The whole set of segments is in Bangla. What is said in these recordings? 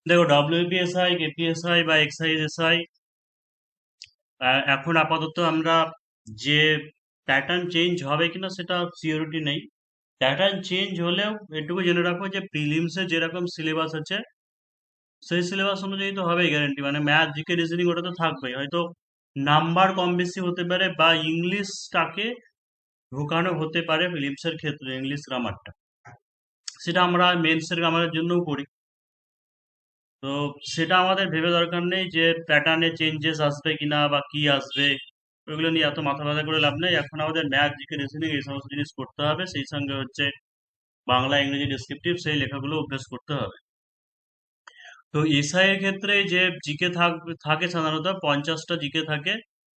দেখো, ডব্লিউপিএসআই, কেপিএসআই বা এক্সাইজ এসআই, এখন আপাতত আমরা যে প্যাটার্ন চেঞ্জ হবে কিনা সেটা সিওরিটি নেই। প্যাটার্ন চেঞ্জ হলেও এটুকু জেনে রাখো যে প্রিলিমসে যেরকম সিলেবাস আছে সেই সিলেবাস অনুযায়ী তো হবেই গ্যারেন্টি, মানে ম্যাথ, জিকে, রিজনিং ওটা তো থাকবেই। হয়তো নাম্বার কম বেশি হতে পারে বা ইংলিশটাকে ঢোকানো হতে পারে ফিলিপসের ক্ষেত্রে, ইংলিশ গ্রামারটা, সেটা আমরা মেন্সের গ্রামারের জন্যও করি। তো সেটা আমাদের ভেবে দরকার নেই যে প্যাটার্নে চেঞ্জেস আসবে কিনা বা কি আসবে, ওইগুলো নিয়ে এত মাথা ব্যথা করে লাভ নেই। এখন আমাদের ম্যাথ, জিকে, রিজনিং এই সমস্ত জিনিস করতে হবে, সেই সঙ্গে হচ্ছে বাংলা, ইংরেজি ডেসক্রিপটিভ সেই লেখাগুলো অভ্যেস করতে হবে। তো এসআই এর ক্ষেত্রে যে জিকে থাকে সাধারণত 50টা জিকে থাকে,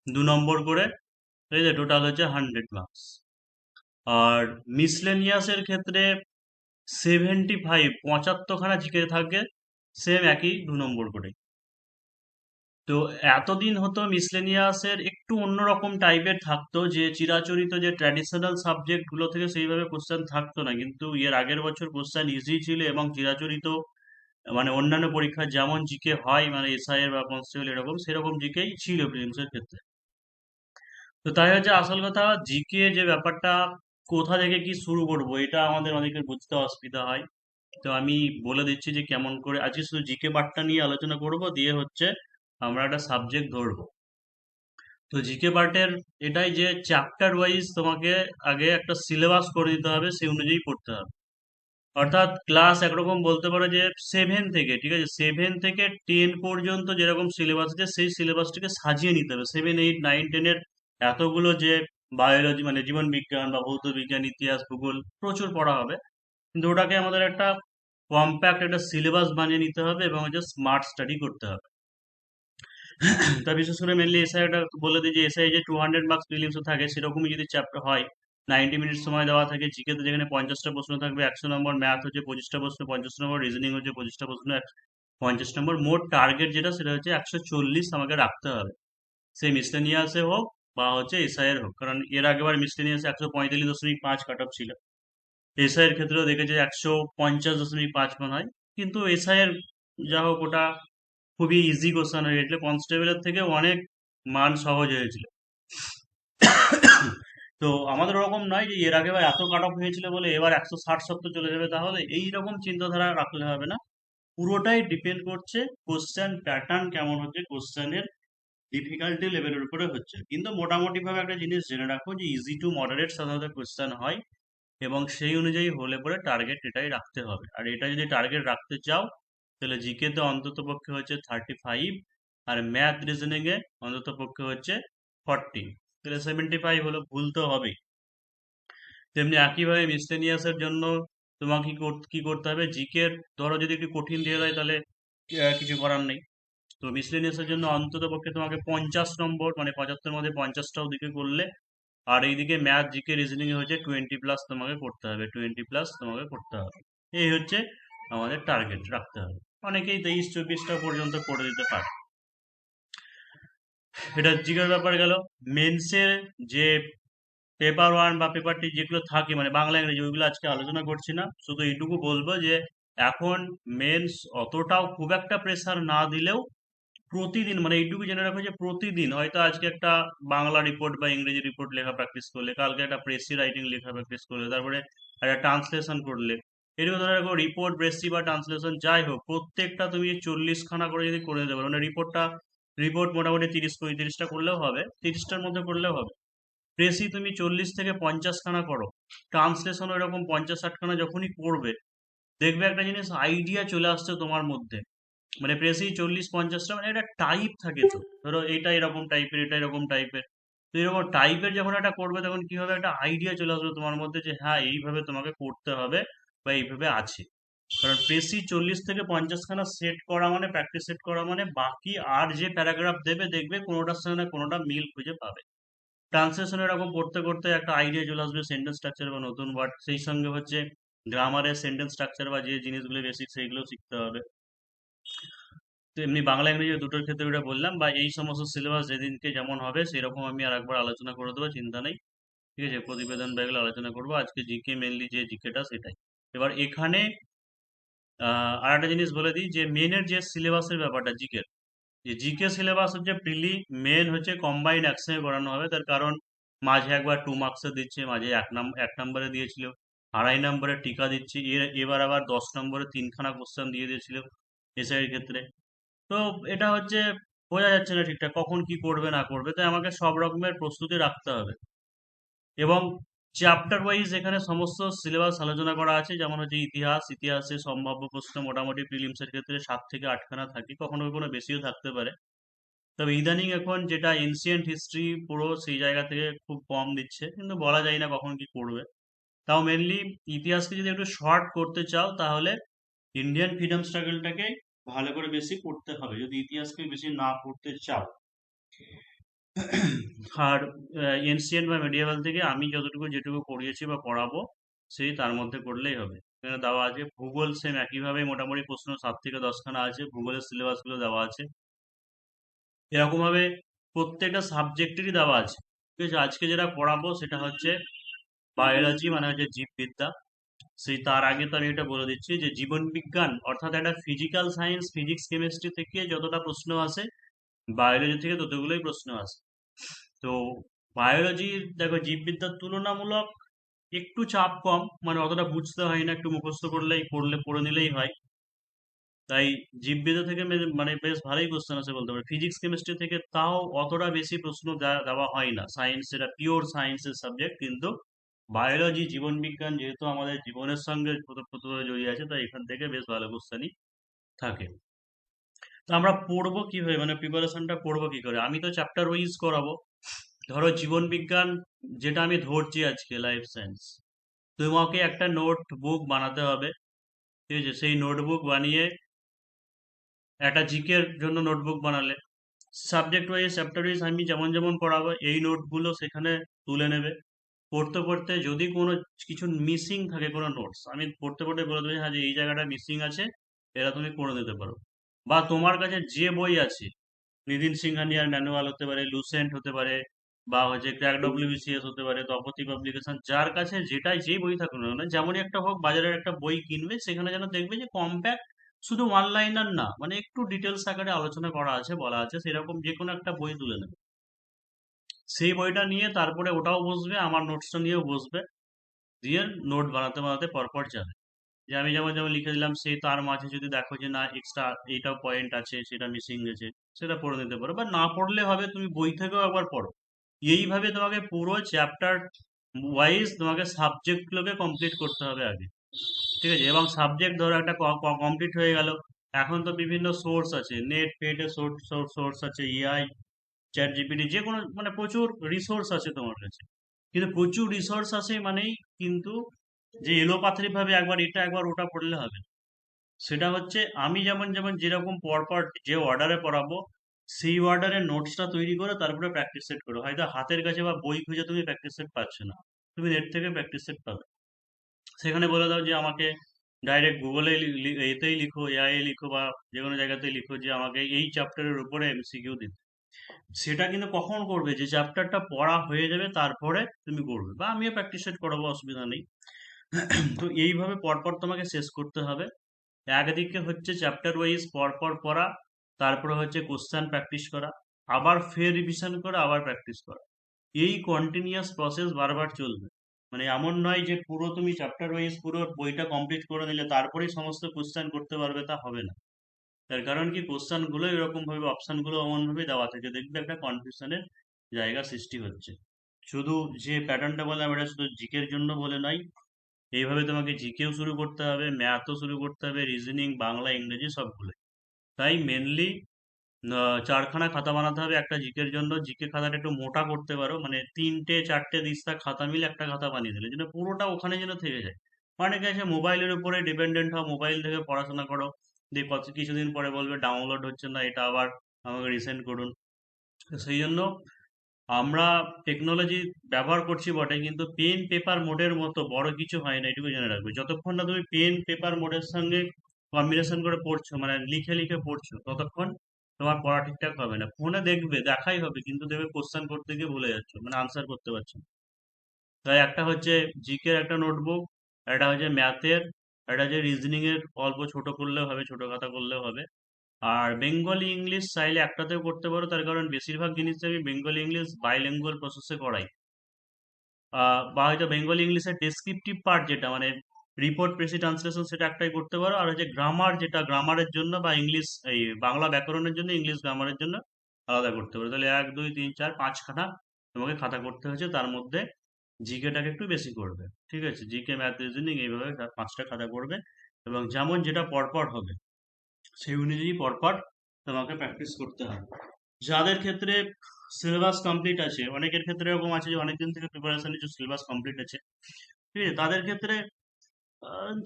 2 নম্বর করে, ঠিক আছে, টোটাল হচ্ছে 100 মার্কস। আর মিসলেনিয়াসের ক্ষেত্রে 75 খানা জিকে থাকে, সেম একই 2 নম্বর করে। তো এতদিন হতো মিসলেনিয়াসের একটু অন্যরকম টাইপের থাকতো, যে চিরাচরিত যে ট্র্যাডিশনাল সাবজেক্ট গুলো থেকে সেইভাবে কোশ্চেন থাকতো না, কিন্তু এর আগের বছর কোশ্চেন ইজি ছিল এবং চিরাচরিত, মানে অন্যান্য পরীক্ষার যেমন জিকে হয়, মানে এসআই এর বা কনস্টেবল এরকম, সেরকম জিকেই ছিল প্রিলিমস এর ক্ষেত্রে। তো তাই হচ্ছে আসল কথা, জিকে যে ব্যাপারটা, কোথা থেকে কি শুরু করব এটা আমাদের অনেকের বুঝতে অসুবিধা হয়। তো আমি বলে দিচ্ছি যে কেমন করে আজকে শুধু জিকে পার্টটা নিয়ে আলোচনা করব, দিয়ে হচ্ছে আমরা একটা সাবজেক্ট ধরবো। তো জিকে পার্টের এটাই যে চ্যাপ্টার ওয়াইজ তোমাকে আগে একটা সিলেবাস করে দিতে হবে, সেই অনুযায়ী পড়তে হবে। অর্থাৎ ক্লাস একরকম বলতে পারো যে 7 থেকে, ঠিক আছে, 7 থেকে 10 পর্যন্ত যেরকম সিলেবাস আছে সেই সিলেবাসটাকে সাজিয়ে নিতে হবে। 7, 8, 9, 10-এর এতগুলো যে বায়োলজি, মানে জীবন বিজ্ঞান বা ভৌত বিজ্ঞান, ইতিহাস, ভূগোল প্রচুর পড়া হবে, কিন্তু ওটাকে আমাদের একটা কম্প্যাক্ট একটা সিলেবাস বানিয়ে নিতে হবে এবং হচ্ছে স্মার্ট স্টাডি করতে হবে। তা বিশেষ করে মেনলি এসআইটা বলে দিই যে এসআই যে 200 মার্কস প্রিলিমস থাকে, সেরকমই যদি চ্যাপ্টার হয়, 90 মিনিট সময় দেওয়া থাকে, জিকেতে যেখানে 50টা প্রশ্ন থাকবে, 100 নম্বর, ম্যাথ হচ্ছে 25টা প্রশ্ন 50 নম্বর, রিজনিং হচ্ছে 25টা প্রশ্ন 50 নম্বর, মোট টার্গেট যেটা সেটা হচ্ছে 140 আমাকে রাখতে হবে। সেই মিসলেনিয়াসে হোক বা হচ্ছে এসআই এর হোক, কারণ এর আগেবার মিসলেনিয়াসে 145.5 কাট অফ ছিল। এসআই এর ক্ষেত্রেও দেখেছি 150.5 মনে হয়। কিন্তু এসআই এর যা হোক, ওটা খুবই ইজি কোশ্চেন হয়ে গেছিল, কনস্টেবলের থেকে অনেক মান সহজ হয়েছিল। তো আমাদের ওরকম নয় যে এর আগে বা এত কাট অফ হয়েছিল বলে এবার 160-70 চলে যাবে, তাহলে এই রকম চিন্তাধারা রাখলে হবে না। পুরোটাই ডিপেন্ড করছে কোশ্চেন প্যাটার্ন কেমন হচ্ছে, কোশ্চেনের ডিফিকাল্টি লেভেলের উপরে হচ্ছে। কিন্তু মোটামুটি ভাবে একটা জিনিস জেনে রাখো যে ইজি টু মডারেট সাধারণত কোশ্চেন হয়, এবং সেই অনুযায়ী হলে পরে টার্গেট এটাই রাখতে হবে। আর এটা যদি টার্গেট রাখতে চাও, তাহলে জিকে তে অন্তত পক্ষে হচ্ছে 35, আর ম্যাথ রিজনিং এ অন্তত পক্ষে হচ্ছে 40, তাহলে 75 হলো, ভুল তো হবেই। তেমনি একইভাবে মিসলেনিয়াসের জন্য তোমাকে কি করতে হবে, জিকের ধরো যদি একটু কঠিন দিয়ে দেয় তাহলে কিছু করার নেই। তো মিসলেনিয়াসের জন্য অন্তত পক্ষে তোমাকে 50 নম্বর, মানে 75-এর মধ্যে 50টাও দিকে করলে, আর এইদিকে ম্যাথ, জিকে, রিজনিং এ হচ্ছে 20+ তোমাকে করতে হবে, 20+ তোমাকে করতে হবে। এই হচ্ছে আমাদের টার্গেট রাখতে হবে। অনেকেই 23-24টা পর্যন্ত করে দিতে পারে। এটা জিকের ব্যাপার গেল। মেন্সের যে পেপার 1 বা পেপার 2 যেগুলো থাকে, মানে বাংলা ইংরেজি, ওইগুলো আজকে আলোচনা করছি না, শুধু এইটুকু বলবো যে এখন মেন্স অতটাও খুব একটা প্রেসার না দিলেও প্রতিদিন, মানে এইটুকু জেনে রাখো যে প্রতিদিন হয়তো আজকে একটা বাংলা রিপোর্ট বা ইংরেজি রিপোর্ট লেখা প্র্যাকটিস করলে, কালকে একটা প্রেসি রাইটিং লেখা প্র্যাকটিস করলে, তারপরে একটা ট্রান্সলেশন করলে, এরকম ধরে রাখো রিপোর্ট, প্রেসি বা ট্রান্সলেশন যাই হোক, প্রত্যেকটা তুমি 40 খানা করে যদি করে দিতে পারো, মানে রিপোর্ট মোটামুটি 30-35টা করলেও হবে, 30টার মধ্যে করলেও হবে। প্রেসি তুমি 40 থেকে 50 খানা করো, ট্রান্সলেশন এরকম 50-60 খানা যখনই করবে, দেখবে একটা জিনিস আইডিয়া চলে আসছে তোমার মধ্যে। মানে প্রেসি 40-50টা, মানে এটা টাইপ থাকে, তো ধরো এটা এরকম টাইপের, এটা এরকম টাইপের, তো এরকম টাইপের যখন একটা করবে তখন কি হবে, একটা আইডিয়া চলে আসবে তোমার মধ্যে যে হ্যাঁ এইভাবে তোমাকে করতে হবে বা এইভাবে আছে। কারণ প্রেসি 40 থেকে 50 খানা সেট করা মানে, প্র্যাকটিস সেট করা মানে, বাকি আর যে প্যারাগ্রাফ দেবে দেখবে কোনোটার সঙ্গে না কোনোটা মিল খুঁজে পাবে। ট্রান্সলেশন এরকম করতে করতে একটা আইডিয়া চলে আসবে, সেন্টেন্স স্ট্রাকচার বা নতুন ওয়ার্ড, সেই সঙ্গে হচ্ছে গ্রামারের সেন্টেন্স স্ট্রাকচার বা যে জিনিসগুলো বেসিক সেইগুলো শিখতে হবে। তো এমনি বাংলা ইংরেজি দুটোর ক্ষেত্রে ওটা বললাম, বা এই সমস্ত সিলেবাস যেদিনকে যেমন হবে সেরকম আমি আর একবার আলোচনা করে দেবো, চিন্তা নেই। ঠিক আছে, প্রতিবেদন বা এগুলো আলোচনা করবো, আজকে জিকে মেনলি যে জিকেটা সেটাই। এবার এখানে আর একটা জিনিস বলে দিই যে মেনের যে সিলেবাসের ব্যাপারটা জিকে, যে জিকে সিলেবাস হচ্ছে প্রিলি মেন হচ্ছে কম্বাইন্ড একসঙ্গে করানো হবে। তার কারণ মাঝে একবার 2 মার্কসে দিচ্ছে, মাঝে 1 নম্বরে দিয়েছিল, 2.5 নম্বরে টিকা দিচ্ছে, এবার আবার 10 নম্বরে 3খানা কোশ্চেন দিয়ে দিয়েছিল এসআইয়ের ক্ষেত্রে। তো এটা হচ্ছে বোঝা যাচ্ছে না ঠিকঠাক কখন কি করবে না করবে, তাই আমাকে সব রকমের প্রস্তুতি রাখতে হবে। এবং চ্যাপ্টার ওয়াইজ এখানে সমস্ত সিলেবাস আলোচনা করা আছে, যেমন হচ্ছে ইতিহাসে সম্ভাব্য প্রশ্ন মোটামুটি প্রিলিমসের ক্ষেত্রে 7 থেকে 8খানা থাকে, কখনো কখনো বেশিও থাকতে পারে। তবে ইদানিং এখন যেটা এনসিয়েন্ট হিস্ট্রি পুরো সেই জায়গা থেকে খুব কম দিচ্ছে, কিন্তু বলা যায় না কখন কি করবে। তাও মেনলি ইতিহাসকে যদি একটু শর্ট করতে চাও তাহলে ইন্ডিয়ান ফ্রিডম স্ট্রাগলটাকে ভালো করে বেশি পড়তে হবে, যদি ইতিহাসকে বেশি না পড়তে চাও। আর এনসিয়েন্ট বা মেডিয়েভাল থেকে আমি যতটুকু যেটুকু পড়িয়েছি বা পড়াবো সেই তার মধ্যে করলেই হবে। এখানে দেওয়া আছে ভূগোল, সেম একইভাবে মোটামুটি প্রশ্ন 7 থেকে 10খানা আছে, ভূগোলের সিলেবাসগুলো দেওয়া আছে এরকম ভাবে, প্রত্যেকটা সাবজেক্টেরই দেওয়া আছে। ঠিক আছে, আজকে যেটা পড়াবো সেটা হচ্ছে বায়োলজি, মানে হচ্ছে জীববিদ্যা। সেই তার আগে তো আমি এটা বলে দিচ্ছি যে জীবন বিজ্ঞান অর্থাৎ একটা ফিজিক্যাল সায়েন্স, ফিজিক্স কেমিস্ট্রি থেকে যতটা প্রশ্ন আসে বায়োলজি থেকে ততগুলোই প্রশ্ন আসে। তো বায়োলজির দেখো জীববিদ্যার তুলনামূলক একটু চাপ কম, মানে অতটা বুঝতে হয় না, একটু মুখস্থ পড়ে নিলেই হয়। তাই জীববিদ্যা থেকে মানে বেশ ভালোই কোশ্চেন আছে বলতে পারি। ফিজিক্স কেমিস্ট্রি থেকে তাও অতটা বেশি প্রশ্ন দেওয়া হয় না, সায়েন্স এটা পিওর সায়েন্সের সাবজেক্ট। কিন্তু বায়োলজি, জীবন বিজ্ঞান যেহেতু আমাদের জীবনের সঙ্গে ওতপ্রোতভাবে জড়িয়ে আছে, তাই এখান থেকে বেশ ভালো কোশ্চেনই থাকে। তো আমরা পড়বো কিভাবে, মানে প্রিপারেশনটা করবো কি করে? আমি তো চ্যাপ্টার ওয়াইজ করাবো। ধরো জীবন বিজ্ঞান যেটা আমি ধরছি আজকে, লাইফ সায়েন্স, তোমাকে একটা নোটবুক বানাতে হবে। ঠিক আছে, সেই নোটবুক বানিয়ে একটা জিকের জন্য নোটবুক বানালে সাবজেক্ট ওয়াইজ চ্যাপ্টার ওয়াইজ আমি যেমন যেমন পড়াবো এই নোটগুলো সেখানে তুলে নেবে। পড়তে পড়তে যদি কোনো কিছু মিসিং থাকে, কোনো নোটস আমি পড়তে পড়তে বলে দেবো যে, হ্যাঁ যে এই জায়গাটা মিসিং আছে, এটা তুমি করে নিতে পারো। বা তোমার কাছে যে বই আছে, নিতিন সিংহানিয়ার ম্যানুয়াল হতে পারে, লুসেন্ট হতে পারে, বা হচ্ছে ক্র্যাক ডব্লিউবিসিএস হতে পারে, তপতি পাবলিকেশন, যার কাছে যেটাই যে বই থাকুক না কেন, যেমনই একটা হোক, বাজারের একটা বই কিনবে, সেখানে যেন দেখবে যে কম্প্যাক্ট, শুধু ওয়ান লাইনার না, মানে একটু ডিটেলস আকারে আলোচনা করা আছে, বলা আছে, সেরকম যে কোনো একটা বই তুলে নেবে। সেই বইটা নিয়ে তারপরে ওটাও বসবে, আমার নোটসটা নিয়েও বসবে, দিয়ে নোট বানাতে বানাতে পরপর যাবে। যে আমি যেমন যেমন লিখে দিলাম, সেই তার মাঝে যদি দেখো যে না এক্সট্রা এইটাও পয়েন্ট আছে, সেটা মিসিং গেছে, সেটা পড়ে নিতে পারো, বা না পড়লে হবে তুমি বই থেকেও একবার পড়ো। এইভাবে তোমাকে পুরো চ্যাপ্টার ওয়াইজ তোমাকে সাবজেক্টগুলোকে কমপ্লিট করতে হবে আগে। ঠিক আছে, এবং সাবজেক্ট ধরো একটা কমপ্লিট হয়ে গেল, এখন তো বিভিন্ন সোর্স আছে, নেট ফেটের সোর্স আছে, এআই, চ্যাট জিপিটি, যে কোনো মানে প্রচুর রিসোর্স আছে তোমার কাছে। কিন্তু প্রচুর রিসোর্স আছে মানেই কিন্তু যে এলোপাথারি ভাবে একবার এটা একবার ওটা পড়লে হবে না। সেটা হচ্ছে আমি যেমন যেমন যেরকম পরপর যে অর্ডারে পড়াবো, সেই অর্ডারে নোটসটা তৈরি করে তারপরে প্র্যাকটিস সেট করো। হয়তো হাতের কাছে বা বই খুঁজে তুমি প্র্যাকটিস সেট পাচ্ছ না, তুমি নেট থেকে প্র্যাকটিস সেট পাবে। সেখানে বলে দাও যে আমাকে ডাইরেক্ট গুগলে এতেই লিখো, এআই লিখো, বা যে কোনো জায়গাতেই লিখো যে আমাকে এই চ্যাপ্টারের উপরে এমসিকিউ দিতে। সেটা কিন্তু কখন করবে, যে চ্যাপ্টারটা পড়া হয়ে যাবে তারপরে তুমি করবে, বা আমিও প্র্যাকটিস সেট করাবো, অসুবিধা নেই। তো এইভাবে পরপর তোমাকে শেষ করতে হবে। একদিকে হচ্ছে চ্যাপ্টার ওয়াইজ পরপর পড়া, তারপরে হচ্ছে কোশ্চেন প্র্যাকটিস করা, আবার ফের রিভিশন করা, আবার প্র্যাকটিস করা। এই কন্টিনিউয়াস প্রসেস বারবার চলবে। মানে এমন নয় যে পুরো তুমি চ্যাপ্টার ওয়াইজ পুরো বইটা কমপ্লিট করে নিলে তারপরেই সমস্ত কোশ্চেন করতে পারবে, তা হবে না। তার কারণ কি, কোশ্চেন গুলো এরকম ভাবে, অপশন গুলো এমন ভাবে দেওয়া থাকে, দেখবে একটা কনফিউশনের জায়গা সৃষ্টি হচ্ছে। শুধু যে প্যাটার্নটা বললাম এটা শুধু জিকের জন্য বলে নয়, এইভাবে তোমাকে জিকেও শুরু করতে হবে, ম্যাথও শুরু করতে হবে, রিজনিং, বাংলা, ইংরেজি সবগুলো। তাই মেনলি 4খানা খাতা বানাতে হবে একটা জিকের জন্য। জিকে খাতাটা একটু মোটা করতে পারো, মানে 3টে 4টে দিস্তা খাতা মিলে একটা খাতা বানিয়ে দিলে যেন পুরোটা ওখানে যেন থেকে যায়। অনেকে আছে মোবাইলের উপরে ডিপেন্ডেন্ট হও, মোবাইল থেকে পড়াশোনা করো, দিয়ে কিছুদিন পরে বলবে ডাউনলোড হচ্ছে না, এটা আবার আমাকে রিসেন্ড করুন। তো সেই জন্য আমরা টেকনোলজি ব্যবহার করছি বটে, কিন্তু পেন পেপার মোডের মতো বড় কিছু হয় না, এটুকু জেনে রাখবে। যতক্ষণ না তুমি পেন পেপার মোডের সঙ্গে কম্বিনেশন করে পড়ছো, মানে লিখে লিখে পড়ছো, ততক্ষণ তোমার পড়া ঠিকঠাক হবে না। ফোনে দেখবে, দেখাই হবে, কিন্তু দেখবে কোশ্চেন করতে গিয়ে ভুলে যাচ্ছো, মানে আনসার করতে পারছো না। তাই একটা হচ্ছে জিকের একটা নোটবুক, একটা হচ্ছে ম্যাথের, এটা যে রিজনিং এর অল্প ছোট করলেও হবে, ছোট খাতা করলেও হবে। আর বেঙ্গলি ইংলিশ চাইলে একটাতেও করতে পারো, তার কারণ বেশিরভাগ জিনিস আমি বেঙ্গলি ইংলিশ বাইলিঙ্গুয়াল প্রসেসে করাই। বা হয়তো বেঙ্গলি ইংলিশের ডেসক্রিপটিভ পার্ট যেটা মানে রিপোর্ট প্রেসি ট্রান্সলেশন সেটা একটাই করতে পারো, আর হচ্ছে গ্রামার যেটা গ্রামারের জন্য বা ইংলিশ এই বাংলা ব্যাকরণের জন্য, ইংলিশ গ্রামারের জন্য আলাদা করতে পারো। তাহলে 1 2 3 4 5 খাতা তোমাকে খাতা করতে হয়েছে, তার মধ্যে জিকেটাকে একটু বেশি করবে। ঠিক আছে, জিকে ম্যাথ রিজনিং এইভাবে 5টা খাতা করবে, এবং যেমন যেটা পরপর হবে সেই অনুযায়ী পরপর তোমাকে প্র্যাকটিস করতে হবে। যাদের ক্ষেত্রে সিলেবাস কমপ্লিট আছে, অনেকের ক্ষেত্রে এরকম আছে যে অনেকদিন থেকে প্রিপারেশন নিচ্ছে, সিলেবাস কমপ্লিট আছে, ঠিক আছে, তাদের ক্ষেত্রে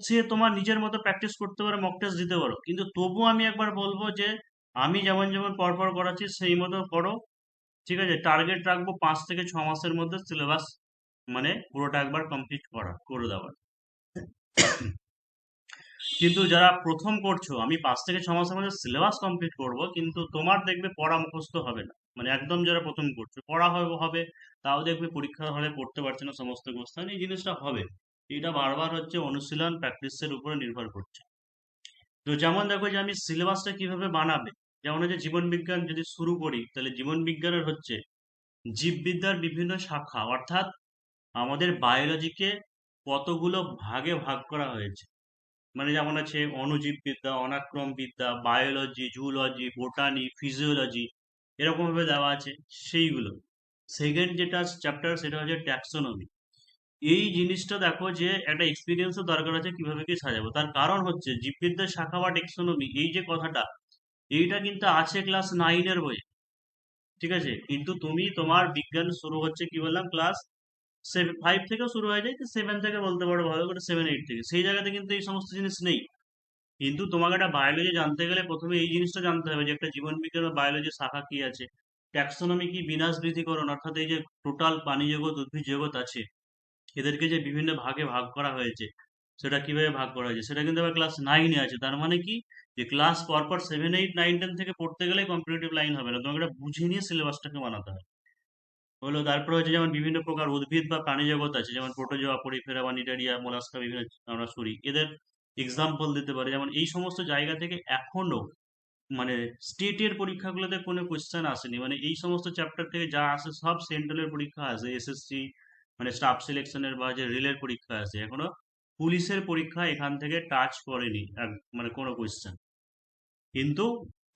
সে তোমার নিজের মতো প্র্যাকটিস করতে পারো, মক টেস্ট দিতে পারো, কিন্তু তবুও আমি একবার বলবো যে আমি যেমন যেমন পরপর করাচ্ছি সেই মতো করো। ঠিক আছে, টার্গেট রাখবো 5 থেকে 6 মাসের মধ্যে সিলেবাস মানে পুরোটা একবার কমপ্লিট করে দেওয়ার। কিন্তু যারা প্রথম করছো, আমি 5 থেকে 6 মাসের মধ্যে সিলেবাস কমপ্লিট করব, কিন্তু তোমার দেখবে পড়া মুখস্থ হবে না। মানে একদম যারা প্রথম করছো, পড়া হবে হবে, তাও দেখবে পরীক্ষার হলে পড়তে পারছে না সমস্ত কোশ্চেন, এই জিনিসটা হবে। এটা বারবার হচ্ছে অনুশীলন প্র্যাকটিসের উপরে নির্ভর করছে। তো যেমন দেখো যে আমি সিলেবাসটা কিভাবে বানাবে, যেমন হচ্ছে জীবন বিজ্ঞান যদি শুরু করি, তাহলে জীবন বিজ্ঞানের হচ্ছে জীববিদ্যার বিভিন্ন শাখা, অর্থাৎ আমাদের বায়োলজিকে কতগুলো ভাগে ভাগ করা হয়েছে। মানে যেমন আছে অণুজীব বিদ্যা, অনাক্রম বিদ্যা, বায়োলজি, জুলজি, বোটানি, ফিজিওলজি, এরকম ভাবে দেওয়া আছে সেইগুলো। সেকেন্ড যেটা চ্যাপ্টার সেটা হচ্ছে ট্যাক্সোনমি। এই জিনিসটা দেখো যে একটা এক্সপিরিয়েন্সও দরকার আছে কিভাবে কি সাজাবো, তার কারণ হচ্ছে জীববিদ্যার শাখা বা ট্যাক্সোনমি এই যে কথাটা, এইটা কিন্তু আছে ক্লাস 9-এর বইয়ে। ঠিক আছে, কিন্তু তুমি তোমার বিজ্ঞান শুরু হচ্ছে কি বললাম ক্লাস 5 থেকেও শুরু হয়ে যায়, 7 থেকে বলতে পারো, ভালো করে 7 8 থেকে, সেই জায়গাতে কিন্তু এই সমস্ত জিনিস নেই। কিন্তু তোমাকে একটা বায়োলজি জানতে গেলে প্রথমে এই জিনিসটা জানতে হবে যে একটা জীবন বিজ্ঞান বা বায়োলজি শাখা কি আছে, ট্যাক্সোনমি কি, বিন্যাস বৃদ্ধিকরণ, অর্থাৎ এই যে টোটাল প্রাণী জগৎ উদ্ভিদ জগৎ আছে, এদেরকে যে বিভিন্ন ভাগে ভাগ করা হয়েছে, সেটা কিভাবে ভাগ করা হয়েছে সেটা কিন্তু আবার ক্লাস 9-এ আছে। তার মানে কি, যে ক্লাস পরপর 7 8 9 10 থেকে পড়তে গেলে কম্পিটিটিভ লাইন হবে না, তোমাকে এটা বুঝে নিয়ে সিলেবাসটাকে বানাতে হবে। হলো তারপরে হচ্ছে যেমন বিভিন্ন প্রকার উদ্ভিদ বা প্রাণী জগৎ আছে, যেমন প্রোটোজোয়া, পরিফেরা বা নিটারিয়া, মোলাস্কা, বিভিন্ন আমরা সরি এদের এক্সাম্পল দিতে পারে। যেমন এই সমস্ত জায়গা থেকে এখনো মানে স্টেটের পরীক্ষাগুলোতে কোনো কোশ্চেন আসেনি, মানে এই সমস্ত চ্যাপ্টার থেকে যা আসে সব সেন্ট্রালের পরীক্ষা আসে, এসএসসি মানে স্টাফ সিলেকশনের বা যে রেলের পরীক্ষা আসে, এখনো পুলিশের পরীক্ষা এখান থেকে টাচ করেনি মানে কোনো কোশ্চেন। কিন্তু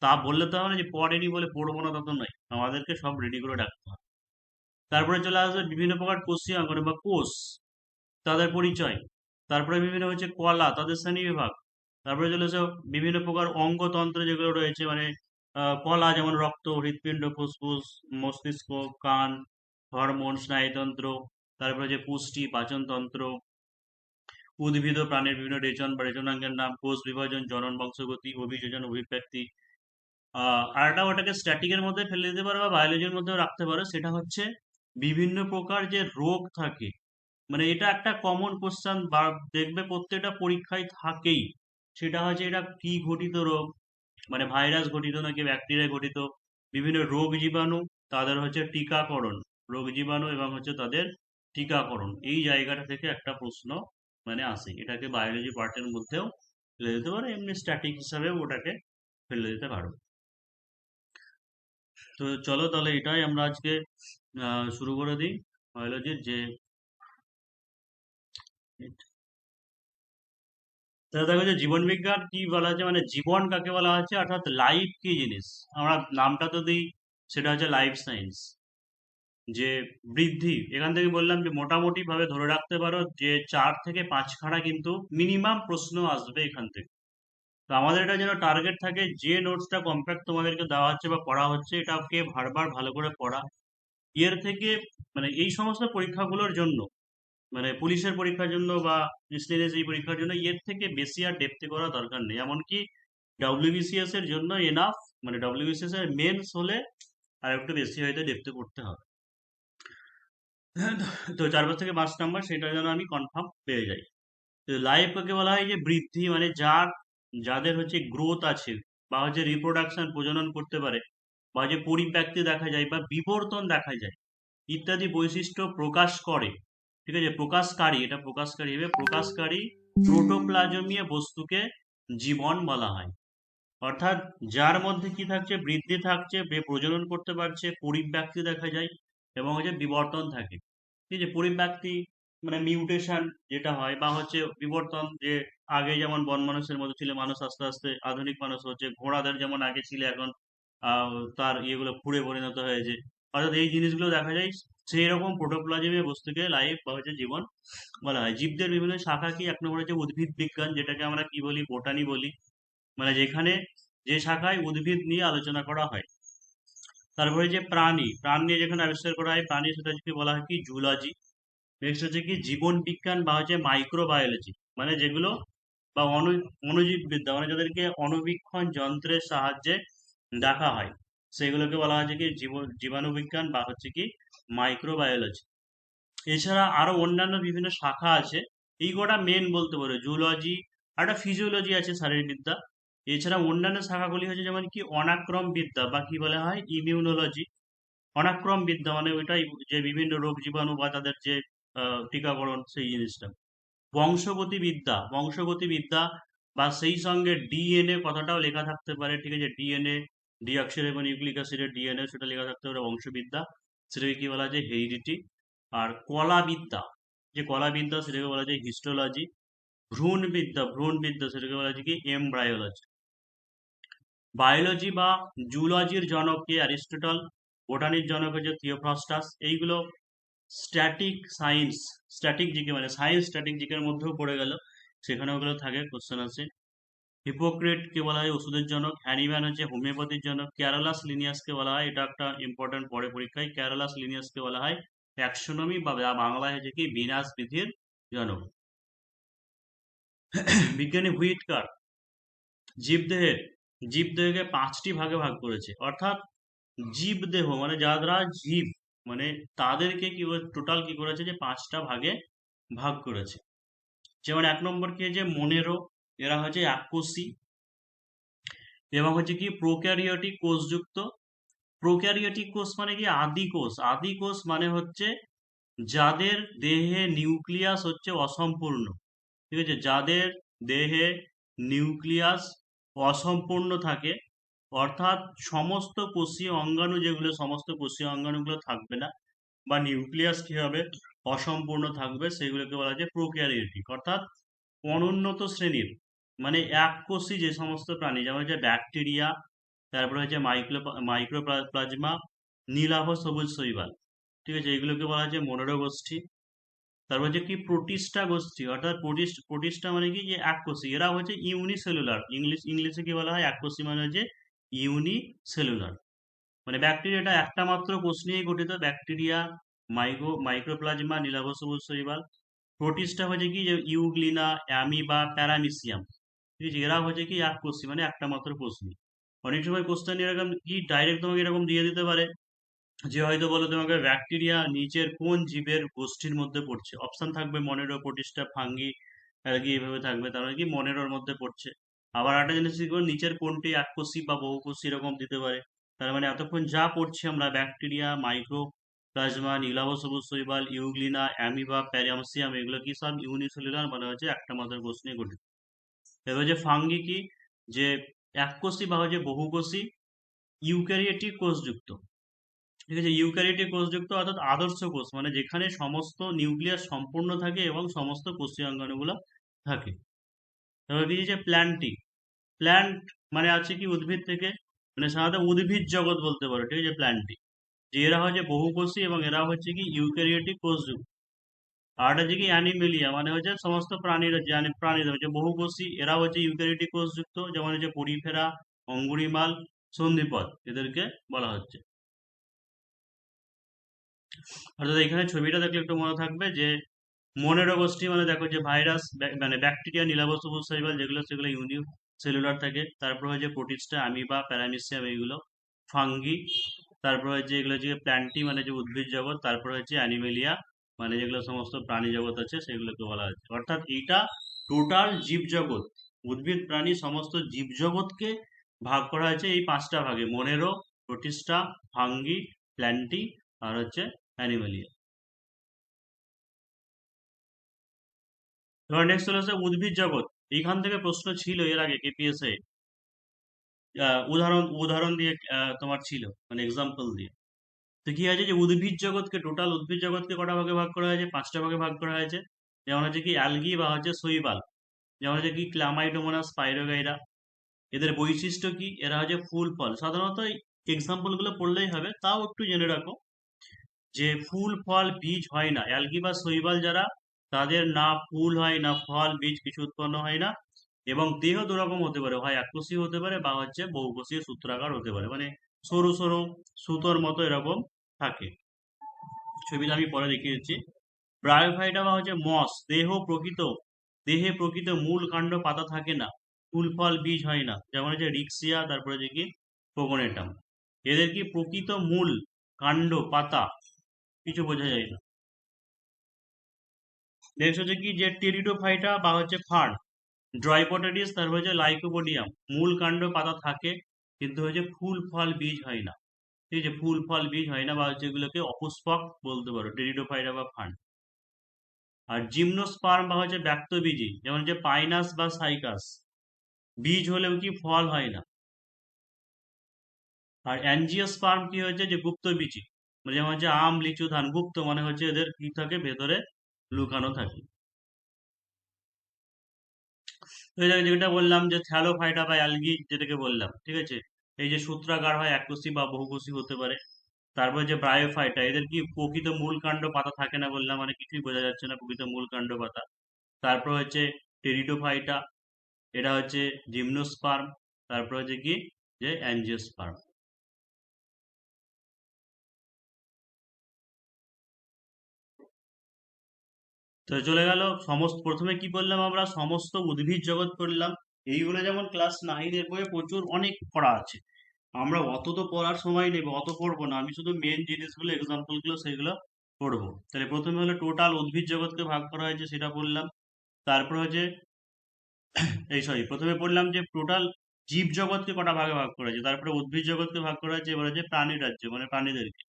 তা বললে তো হবে না যে পড়েনি বলে পড়বো না, তা তো নয়, আমাদেরকে সব রেডি করে রাখতে হবে। তারপরে চলে আসবে বিভিন্ন প্রকার কোষীয় অঙ্গন বা কোষ, তাদের পরিচয়। তারপরে বিভিন্ন হচ্ছে কলা, তাদের শ্রেণীবিভাগ। তারপরে চলে আসে বিভিন্ন প্রকার অঙ্গতন্ত্র যেগুলো রয়েছে, মানে কলা যেমন রক্ত, হৃৎপিণ্ড, ফুসফুস, মস্তিষ্ক, কান, হরমোন, স্নায়ুতন্ত্র। তারপরে যে পুষ্টি, পাচনতন্ত্র, উদ্ভিদ ও প্রাণীর বিভিন্ন রেচন বা রেচনাঙ্গের নাম, কোষ বিভাজন, জনন, বংশগতি, অভিযোজন, অভিব্যক্তি। আর একটা ওটাকে স্ট্যাটিকের মধ্যে ফেলে দিতে পারো বা বায়োলজির মধ্যেও রাখতে পারো, সেটা হচ্ছে বিভিন্ন প্রকার যে রোগ থাকে। মানে এটা একটা কমন কোশ্চেন বা দেখবে প্রত্যেকটা পরীক্ষায় থাকেই। সেটা হচ্ছে এটা কি ঘটিত রোগ, মানে ভাইরাস ঘটিত নাকি ব্যাকটেরিয়া ঘটিত, বিভিন্ন রোগ জীবাণু, তাদের হচ্ছে টিকাকরণ, রোগ জীবাণু এবং হচ্ছে তাদের টিকাকরণ, এই জায়গাটা থেকে একটা প্রশ্ন মানে আসে, এটাকে বায়োলজি পার্টের মধ্যেও ফেলে দিতে পারো, এমনি স্ট্যাটিক হিসাবে ওটাকে ফেলে দিতে পারো। তো চলো তাহলে এটাই আমরা আজকে শুরু করে দিই বায়োলজির যে। তাহলে দেখো যে জীবন বিজ্ঞান কি বলা হচ্ছে, মানে জীবন কাকে বলা হচ্ছে, অর্থাৎ লাইফ কি জিনিস, আমরা নামটা তো দিই, সেটা হচ্ছে লাইফ সায়েন্স। যে বৃদ্ধি, এখান থেকে বললাম যে মোটামুটি ভাবে ধরে রাখতে পারো যে 4 থেকে 5 খানা কিন্তু মিনিমাম প্রশ্ন আসবে এখান থেকে। তো আমাদের এটা যেন টার্গেট থাকে, যে নোটসটা কম্প্যাক্ট তোমাদেরকে দেওয়া হচ্ছে বা পড়া হচ্ছে, এটাকে বারবার ভালো করে পড়া। এর থেকে মানে এই সমস্ত পরীক্ষাগুলোর জন্য, মানে পুলিশের পরীক্ষার জন্য বা মিসলেনিয়াস এই পরীক্ষার জন্য এর থেকে বেশি আর ডেপথে করা দরকার নেই। এমনকি ডব্লিউবিসিএস এর জন্য এনাফ, মানে ডব্লিউবিসিএস এর মেন্স হলে আর একটু বেশি হয়তো ডেপথে করতে হবে। তো 4 থেকে 5 নাম্বার সেটা যেন আমি কনফার্ম পেয়ে যাই। তো লাইফ কাকে বলা হয়, যে বৃদ্ধি মানে যাদের হচ্ছে গ্রোথ আছে, বা হচ্ছে রিপ্রোডাকশন, প্রজনন করতে পারে, বা যে পরিব্যক্তি দেখা যায় বা বিবর্তন দেখা যায় ইত্যাদি বৈশিষ্ট্য প্রকাশ করে। ঠিক আছে, প্রকাশকারী, এটা প্রকাশকারী হবে, প্রকাশকারী প্রোটোপ্লাজমীয় বস্তুকে জীবন বলা হয়। অর্থাৎ যার মধ্যে কি থাকছে, বৃদ্ধি থাকছে, প্রজনন করতে পারছে, পরিব্যক্তি দেখা যায় এবং হচ্ছে বিবর্তন থাকে। ঠিক আছে, পরিব্যক্তি মানে মিউটেশন যেটা হয়, বা হচ্ছে বিবর্তন, যে আগে যেমন বন মানুষের মধ্যে ছিল, মানুষ আস্তে আস্তে আধুনিক মানুষ হচ্ছে, ঘোড়াদের যেমন আগে ছিল এখন তার ইয়েগুলো খুঁড়ে পরিণত হয়েছে। অর্থাৎ এই জিনিসগুলো দেখা যায়। সেই রকম প্রোটোপ্লাজমীয় বস্তুকে লাইফ বা হচ্ছে জীবন বলা হয়। জীবদের বিভিন্ন শাখা কি, এক নম্বর হচ্ছে উদ্ভিদ বিজ্ঞান, যেটাকে আমরা কি বলি, বোটানি বলি, মানে যেখানে যে শাখায় উদ্ভিদ নিয়ে আলোচনা করা হয়। তারপরে যে প্রাণী, প্রাণ নিয়ে যেখানে আবিষ্কার করা হয় প্রাণী, সেটা কি বলা হয় কি, জুলজি। নেক্সট হচ্ছে কি জীবন বিজ্ঞান বা হচ্ছে মাইক্রোবায়োলজি, মানে যেগুলো বা অণুজীব বিদ্যা, মানে যাদেরকে অণুবীক্ষণ যন্ত্রের সাহায্যে দেখা হয়, সেগুলোকে বলা হচ্ছে কি জীবাণু বিজ্ঞান বা হচ্ছে কি মাইক্রোবায়োলজি। এছাড়া আরো অন্যান্য বিভিন্ন শাখা আছে, এই কটা মেন বলতে পারো। জুলজি, একটা ফিজিওলজি আছে শারীরবিদ্যা। এছাড়া অন্যান্য শাখাগুলি হচ্ছে যেমন কি অনাক্রম বিদ্যা বা কি বলা হয় ইমিউনোলজি। অনাক্রম বিদ্যা মানে ওইটাই, যে বিভিন্ন রোগ জীবাণু বা তাদের যে টিকাকরণ, সেই জিনিসটা। বংশগতি বিদ্যা, বংশগতি বিদ্যা বা সেই সঙ্গে ডিএনএ কথাটাও লেখা থাকতে পারে। ঠিক আছে, ডিএনএ, ডিঅক্সি এবং নিউক্লিক অ্যাসিডের ডিএনএ, সেটা লেখা থাকতে পারে বংশবিদ্যা। সেটাকে কি বলা যায়, হেরিডিটি। আর কলাবিদ্যা, যে কলাবিদ্যা সেটাকে বলা যায় হিস্টোলজি। ভ্রূণ বিদ্যা সেটাকে বলা যায় কি এমব্রায়োলজি। বায়োলজি বা জুলজির জনক কে, অ্যারিস্টটল। বোটানির জনক হচ্ছে থিওফ্রাস্টাস। এইগুলো স্ট্যাটিক সায়েন্স, স্ট্যাটিক জিকে মানে সায়েন্স স্ট্যাটিক জিকের মধ্যেও পড়ে গেল, সেখানে ওগুলো থাকে, কোশ্চেন আছে। হিপোক্রেট কে বলা হয় ওষুধের জনক। হ্যানিম্যান হচ্ছে হোমিওপ্যাথির জনক। ক্যারোলাস লিনিয়াসকে বলা হয়, এটা একটা ইম্পর্টেন্ট পরে পরীক্ষায়, ক্যারোলাস লিনিয়াসকে বলা হয় ট্যাক্সোনমি বা বাংলায় হচ্ছে কি বিন্যাস বিধির জনক। বিজ্ঞানী হুইটকার জীবদেহের জীবদেহকে 5টি ভাগে ভাগ করেছে। অর্থাৎ জীবদেহ মানে যারা জীব, মানে তাদেরকে কি টোটাল কি করেছে, যে 5টা ভাগে ভাগ করেছে। যেমন 1 নম্বর কি, যে মনেরো, এরা হচ্ছে এককোষী এবং হচ্ছে কি প্রোক্যারিওটিক কোষযুক্ত। প্রোক্যারিওটিক কোষ মানে কি আদি কোষ। আদি কোষ মানে হচ্ছে যাদের দেহে নিউক্লিয়াস হচ্ছে অসম্পূর্ণ। ঠিক আছে, যাদের দেহে নিউক্লিয়াস অসম্পূর্ণ থাকে, অর্থাৎ সমস্ত কোষীয় অঙ্গাণু, যেগুলো সমস্ত কোষীয় অঙ্গাণুগুলো থাকবে না, বা নিউক্লিয়াস কি হবে, অসম্পূর্ণ থাকবে, সেগুলোকে বলা যায় প্রোক্যারিওটিক। অর্থাৎ অনুন্নত শ্রেণীর, মানে এককোষী যে সমস্ত প্রাণী, যেমন হচ্ছে ব্যাকটেরিয়া, তারপরে হচ্ছে মাইক্রোপ্লাজমা, নীলাভ সবুজ শৈবাল। ঠিক আছে, এগুলোকে বলা হচ্ছে মনোরো গোষ্ঠী। তারপর হচ্ছে কি প্রোটিস্টা গোষ্ঠী, অর্থাৎ প্রোটিস্টা মানে কি, যে এককোষী, এরা হচ্ছে ইউনিসেলুলার। ইংলিশে কি বলা হয়, এককোষী মানে হচ্ছে ইউনিসেলুলার। মানে ব্যাকটেরিয়াটা একটা মাত্র কোষ নিয়েই গঠিত, ব্যাকটেরিয়া, মাইক্রোপ্লাজমা, নীলাভ সবুজ শৈবাল। প্রোটিস্টা হচ্ছে কি, যে ইউগ্লিনা, অ্যামিবা, প্যারামিসিয়াম। ঠিক আছে, এরা হচ্ছে কি এককোষী, মানে একটা মাত্র কোষ নিয়ে। অনেক সময় কোশ্চেন এরকম কি ডাইরেক্ট তোমাকে এরকম দিয়ে দিতে পারে, যে হয়তো বলো তোমাকে ব্যাকটেরিয়া নিচের কোন জীবের গোষ্ঠীর মধ্যে পড়ছে, অপশন থাকবে মনেরো, প্রোটিস্টা, ফাঙ্গি, অ্যালগি, এইভাবে থাকবে, তার মানে কি মনেরোর মধ্যে পড়ছে। আবার একটা জিনিস কি করবে, নিচের কোনটি এককোষী বা বহুকোষী এরকম দিতে পারে। তার মানে এতক্ষণ যা পড়ছি আমরা, ব্যাকটেরিয়া, মাইক্রো প্লাজমা, নীলাভ সবুজ শৈবাল, ইউগ্লিনা, অ্যামিবা, প্যারামিসিয়াম, এগুলো কি সব ইউনিসেলুলার, মানে হচ্ছে একটা মাত্র কোষ নিয়ে গঠিত। এবার হচ্ছে ফাঙ্গি কি, যে এককোষী বা হচ্ছে বহুকোষী ইউক্যারিওটিক কোষযুক্ত। ঠিক আছে, ইউক্যারিওটিক কোষযুক্ত অর্থাৎ আদর্শ কোষ, মানে যেখানে সমস্ত নিউক্লিয়াস সম্পূর্ণ থাকে এবং সমস্ত কোষীয় অঙ্গাণুগুলো থাকে। তারপর কি, যে প্ল্যান্টি, প্ল্যান্ট মানে আছে কি উদ্ভিদ থেকে, মানে সাধারণত উদ্ভিদ জগৎ বলতে পারো। ঠিক আছে, প্ল্যান্টি, যে এরা হচ্ছে বহুকোষী এবং এরা হচ্ছে কি ইউক্যারিওটিক কোষযুক্ত। আর একটা হচ্ছে কি অ্যানিমেলিয়া, মানে হচ্ছে সমস্ত প্রাণীরা, যে প্রাণীরা হচ্ছে বহুকোষী, এরা হচ্ছে ইউক্যারিওটিক কোষযুক্ত, যেমন হচ্ছে পরিফেরা, অঙ্গুরিমাল, সন্ধিপদ, এদেরকে বলা হচ্ছে। অর্থাৎ এখানে ছবিটা দেখলে একটু মনে থাকবে, যে মনেরো গোষ্ঠী মানে দেখো, যে ভাইরাস, মানে ব্যাকটেরিয়া, নীলাভ সবুজ শৈবাল যেগুলো, সেগুলো ইউনি সেলুলার থাকে। তারপর হচ্ছে প্রোটিস্টা, অ্যামিবা, প্যারামিসিয়াম, এইগুলো ফাঙ্গি। তারপর হচ্ছে এগুলো হচ্ছে প্ল্যান্টি, মানে যে উদ্ভিদ জগৎ। তারপর হচ্ছে অ্যানিমেলিয়া, মানে যেগুলো সমস্ত প্রাণী জগৎ আছে সেগুলোকে বলা হচ্ছে। অর্থাৎ এইটা টোটাল জীবজগৎ, উদ্ভিদ প্রাণী সমস্ত জীবজগৎকে ভাগ করা হয়েছে এই 5টা ভাগে: মনেরো, প্রোটিস্টা, ফাঙ্গি, প্ল্যান্টি, আর হচ্ছে অ্যানিমেলিয়া। এবার নেক্সট চলে আসে উদ্ভিদ জগৎ। এইখান থেকে প্রশ্ন ছিল এর আগে কেপিএসএ, উদাহরণ উদাহরণ দিয়ে তোমার ছিল, মানে এক্সাম্পল দিয়ে। তো কি হয়েছে যে উদ্ভিদ জগৎকে, টোটাল উদ্ভিদ জগৎকে কটা ভাগে ভাগ করা হয়েছে? 5টা ভাগে ভাগ করা হয়েছে। যেমন হচ্ছে কি অ্যালগি বা হচ্ছে শৈবাল, যেমন হচ্ছে কি ক্লামাইডোমোনাস, পাইরোগাইরা। এদের বৈশিষ্ট্য কি? এরা হচ্ছে ফুল ফল, সাধারণত এক্সাম্পল গুলো পড়লেই হবে, তাও একটু জেনে রাখো যে ফুল ফল বীজ হয় না। অ্যালগি বা শৈবাল যারা, তাদের না ফুল হয় না ফল বীজ কিছু উৎপন্ন হয় না। এবং দেহ দুরকম হতে পারে, হয় এককোষী হতে পারে বা হচ্ছে বহুকোষীয় সূত্রাকার হতে পারে, মানে সরু সরু সুতোর মতো এরকম থাকে। ছবিটা আমি পরে দেখিয়ে দিচ্ছি। ব্রায়োফাইটা বা হচ্ছে মস, দেহে প্রকৃত মূল কাণ্ড পাতা থাকে না, ফুল ফল বীজ হয় না। যেমন হচ্ছে রিক্সিয়া, তারপরে হচ্ছে কি প্রোগনেটাম। এদের কি প্রকৃত মূল কাণ্ড পাতা কিছু বোঝা যায় না। নেক্সট হচ্ছে কি যে টেরিডোফাইটা বা হচ্ছে ফার্ন, ড্রাইপোটেডিস, তারপর হচ্ছে লাইকোপোডিয়াম। মূল কাণ্ড পাতা থাকে কিন্তু হচ্ছে ফুল ফল বীজ হয় না। ঠিক আছে, ফুল ফল বীজ হয় না বা হচ্ছে এগুলোকে অপুষ্পক বলতে পারো, টেরিডোফাইটা বা ফার্ন। আর জিমনোস্পার্ম বা হচ্ছে ব্যক্তবীজী, যেমন হচ্ছে পাইনাস বা সাইকাস, বীজ হলেও কি ফল হয় না। আর অ্যাঞ্জিওস্পার্ম কি হচ্ছে যে গুপ্তবীজী, মানে যেমন হচ্ছে আম, লিচু, ধান। গুপ্ত মানে হচ্ছে এদের কি থাকে, ভেতরে লুকানো থাকে। তো এই যেটা বললাম যে থ্যালোফাইটা বা অ্যালগি যেটাকে বললাম, ঠিক আছে, এই যে সূত্রাকার হয়, এককোষী বা বহুকোষী হতে পারে। তারপর যে ব্রায়োফাইটা, এদের কি প্রকৃত মূল কাণ্ড পাতা থাকে না বললাম, মানে কিছুই বোঝা যাচ্ছে না প্রকৃত মূল কাণ্ড পাতা। তারপর হচ্ছে টেরিডোফাইটা, এটা হচ্ছে জিমনোস্পার্ম। তারপর হচ্ছে কি যে অ্যাঞ্জিওস্পার্ম। তো চলে গেল সমস্ত, প্রথমে কি বললাম আমরা, সমস্ত উদ্ভিদ জগৎ পড়লাম। এইগুলো যেমন ক্লাস 9-এর বইয়ে প্রচুর অনেক পড়া আছে, আমরা অত তো পড়ার সময় নেই, অত পড়বো না। আমি শুধু মেন জিনিসগুলো, এক্সাম্পল গুলো সেগুলো পড়বো। তাহলে প্রথমে হলো টোটাল উদ্ভিদ জগৎকে ভাগ করা হয়েছে, সেটা বললাম। তারপর হচ্ছে এই সরি, প্রথমে বললাম যে টোটাল জীব জগৎকে কটা ভাগে ভাগ করা হয়েছে, তারপরে উদ্ভিদ জগৎকে ভাগ করা হয়েছে, এবার হচ্ছে প্রাণী রাজ্য মানে প্রাণীদেরকে।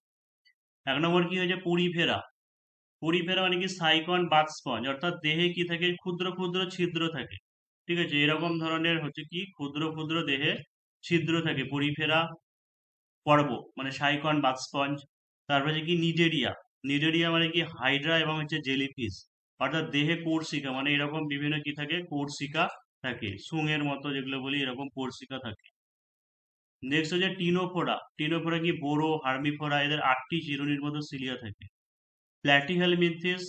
1 নম্বর কি হয়েছে পরিফেরা। পরিফেরা মানে কি সাইকন বাথ স্পঞ্জ, অর্থাৎ দেহে কি থাকে, ক্ষুদ্র ক্ষুদ্র ছিদ্র থাকে। ঠিক আছে, এরকম ধরনের হচ্ছে কি ক্ষুদ্র ক্ষুদ্র দেহে ছিদ্র থাকে, পরিফেরা পর্ব মানে সাইকন বাথ স্পঞ্জ। তারপরে হচ্ছে কি নিডেরিয়া। নিডেরিয়া মানে কি হাইড্রা এবং হচ্ছে জেলিফিশ। অর্থাৎ দেহে কোর্সিকা, মানে এরকম বিভিন্ন কি থাকে, কোর্সিকা থাকে, সুঙের মতো যেগুলো বলি, এরকম কোর্সিকা থাকে। নেক্সট হচ্ছে টিনোফোরা। টিনোফোরা কি বোরো, হার্মিফোরা, এদের 8টি চিরুনির মতো সিলিয়া থাকে। প্ল্যাটিহেলমিনথিস,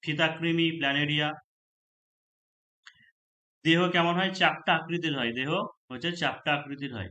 ফিতাকৃমি, প্ল্যানেরিয়া। দেহ কেমন হয়? চাপটা আকৃতির হয়, দেহ হচ্ছে চাপটা আকৃতির হয়।